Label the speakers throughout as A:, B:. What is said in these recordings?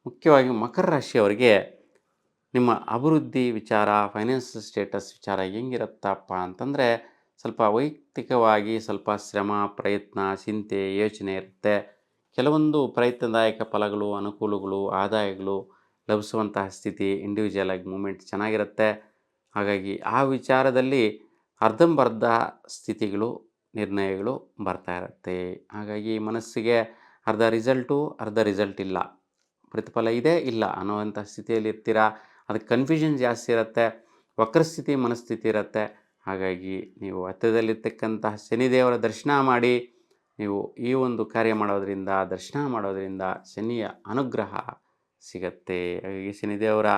A: ಮುಖ್ಯವಾಗಿ ಮಕರ ರಾಶಿಯವರಿಗೆ ನಿಮ್ಮ ಅಭಿವೃದ್ಧಿ ವಿಚಾರ, ಫೈನಾನ್ಷಿಯಲ್ ಸ್ಟೇಟಸ್ ವಿಚಾರ ಹೆಂಗಿರುತ್ತಪ್ಪ ಅಂತಂದರೆ, ಸ್ವಲ್ಪ ವೈಯಕ್ತಿಕವಾಗಿ ಸ್ವಲ್ಪ ಶ್ರಮ, ಪ್ರಯತ್ನ, ಚಿಂತೆ, ಯೋಚನೆ ಇರುತ್ತೆ. ಕೆಲವೊಂದು ಪ್ರಯತ್ನದಾಯಕ ಫಲಗಳು, ಅನುಕೂಲಗಳು, ಆದಾಯಗಳು ಲಭಿಸುವಂತಹ ಸ್ಥಿತಿ, ಇಂಡಿವಿಜುವಲ್ ಆಗಿ ಮೂಮೆಂಟ್ ಚೆನ್ನಾಗಿರುತ್ತೆ. ಹಾಗಾಗಿ ಆ ವಿಚಾರದಲ್ಲಿ ಅರ್ಧಂಬರ್ಧ ಸ್ಥಿತಿಗಳು, ನಿರ್ಣಯಗಳು ಬರ್ತಾ ಇರುತ್ತೆ. ಹಾಗಾಗಿ ಮನಸ್ಸಿಗೆ ಅರ್ಧ ರಿಸಲ್ಟು, ಅರ್ಧ ರಿಸಲ್ಟ್ ಇಲ್ಲ. ಪ್ರತಿಫಲ ಇದೆ, ಇಲ್ಲ ಅನ್ನುವಂಥ ಸ್ಥಿತಿಯಲ್ಲಿ ಇರ್ತೀರ. ಅದಕ್ಕೆ ಕನ್ಫ್ಯೂಷನ್ ಜಾಸ್ತಿ ಇರುತ್ತೆ. ವಕ್ರಸ್ಥಿತಿ ಮನಸ್ಥಿತಿ ಇರುತ್ತೆ. ಹಾಗಾಗಿ ನೀವು ಹತ್ತಿರದಲ್ಲಿರ್ತಕ್ಕಂತಹ ಶನಿದೇವರ ದರ್ಶನ ಮಾಡಿ, ನೀವು ಈ ಒಂದು ಕಾರ್ಯ ಮಾಡೋದರಿಂದ, ದರ್ಶನ ಮಾಡೋದರಿಂದ ಶನಿಯ ಅನುಗ್ರಹ ಸಿಗತ್ತೆ. ಹಾಗಾಗಿ ಶನಿದೇವರ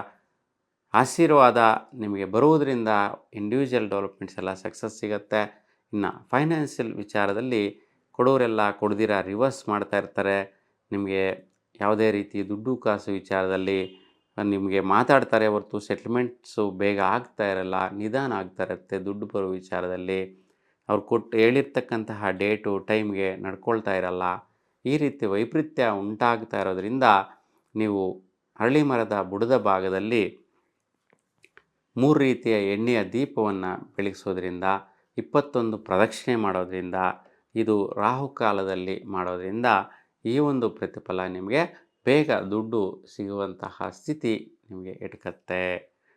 A: ಆಶೀರ್ವಾದ ನಿಮಗೆ ಬರುವುದರಿಂದ ಇಂಡಿವಿಜುವಲ್ ಡೆವಲಪ್ಮೆಂಟ್ಸ್ ಎಲ್ಲ ಸಕ್ಸಸ್ ಸಿಗುತ್ತೆ. ಇನ್ನು ಫೈನಾನ್ಷಿಯಲ್ ವಿಚಾರದಲ್ಲಿ ಕೊಡೋರೆಲ್ಲ ಕೊಡ್ದಿರ ರಿವರ್ಸ್ ಮಾಡ್ತಾ ಇರ್ತಾರೆ. ನಿಮಗೆ ಯಾವುದೇ ರೀತಿ ದುಡ್ಡು ಕಾಸು ವಿಚಾರದಲ್ಲಿ ನಿಮಗೆ ಮಾತಾಡ್ತಾರೆ ಹೊರತು ಸೆಟ್ಲ್ಮೆಂಟ್ಸು ಬೇಗ ಆಗ್ತಾ ಇರಲ್ಲ, ನಿಧಾನ ಆಗ್ತಾ ಇರುತ್ತೆ. ದುಡ್ಡು ಬರೋ ವಿಚಾರದಲ್ಲಿ ಅವ್ರು ಹೇಳಿರ್ತಕ್ಕಂತಹ ಡೇಟು ಟೈಮ್ಗೆ ನಡ್ಕೊಳ್ತಾ ಇರಲ್ಲ. ಈ ರೀತಿ ವೈಪರೀತ್ಯ ಉಂಟಾಗ್ತಾ ಇರೋದರಿಂದ ನೀವು ಅರಳಿ ಮರದ ಬುಡದ ಭಾಗದಲ್ಲಿ 3 ರೀತಿಯ ಎಣ್ಣೆಯ ದೀಪವನ್ನು ಬೆಳಗಿಸೋದ್ರಿಂದ, 21 ಪ್ರದಕ್ಷಿಣೆ ಮಾಡೋದ್ರಿಂದ, ಇದು ರಾಹುಕಾಲದಲ್ಲಿ ಮಾಡೋದ್ರಿಂದ ಈ ಒಂದು ಪ್ರತಿಫಲ ನಿಮಗೆ ಬೇಗ ದುಡ್ಡು ಸಿಗುವಂತಹ ಸ್ಥಿತಿ ನಿಮಗೆ ಎಟಕತ್ತೆ.